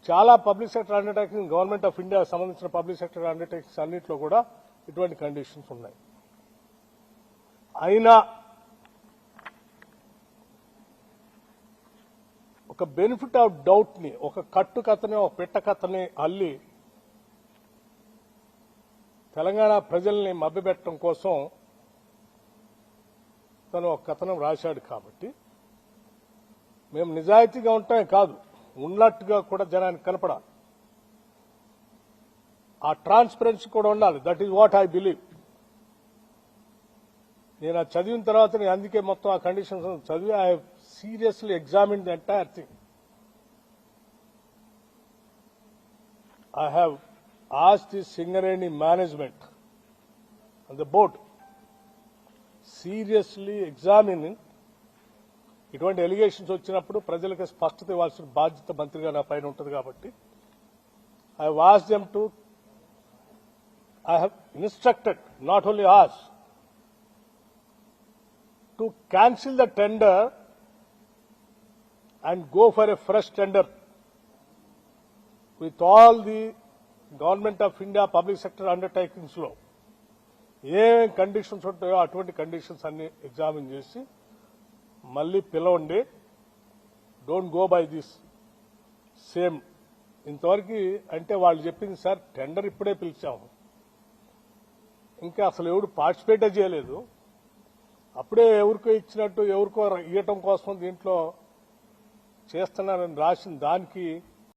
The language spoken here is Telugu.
చాలా public sector undertaking government of India సంబంధించిన పబ్లిక్ సెక్టర్ అండర్టేకింగ్స్ అన్నింటిలో కూడా ఇటువంటి కండిషన్స్ ఉన్నాయి. అయినా ఒక బెనిఫిట్ ఆఫ్ డౌట్ ని, ఒక కట్టు కథని, ఒక పెట్ట కథని అల్లి తెలంగాణ ప్రజల్ని మభ్యపెట్టడం కోసం తను ఒక కథనం రాశాడు. కాబట్టి మేము నిజాయితీగా ఉంటామే కాదు, ఉన్నట్టుగా కూడా జనానికి కనపడాలి. ఆ ట్రాన్స్పరెన్సీ కూడా ఉండాలి. That is what I believe. నేను అది చదివిన తర్వాత నేను అందుకే మొత్తం ఆ కండిషన్స్ చదివి I have seriously examined the entire thing. I have asked the Singareni management and the board seriously examining ఇటువంటి ఎలిగేషన్స్ వచ్చినప్పుడు ప్రజలకు స్పష్టత ఇవ్వాల్సిన బాధ్యత మంత్రిగా నా పైన ఉంటుంది. కాబట్టి I have asked them to, I have instructed, not only asked, to cancel the tender and go for a fresh tender with all the Government of India public sector undertakings లో ఏ కండిషన్స్ ఉంటాయో అటువంటి కండిషన్స్ అన్ని ఎగ్జామిన్ చేసి మళ్ళీ పిలవండి. Don't go by this same. ఇంతవరకు అంటే వాళ్ళు చెప్పింది సార్ టెండర్ ఇప్పుడే పిలిచాము, ఇంకా అసలు ఎవరు పార్టిసిపేటే చేయలేదు, అప్పుడే ఎవరికో ఇచ్చినట్టు ఎవరికో ఇవ్వటం కోసం దీంట్లో చేస్తున్నారని రాసిన దానికి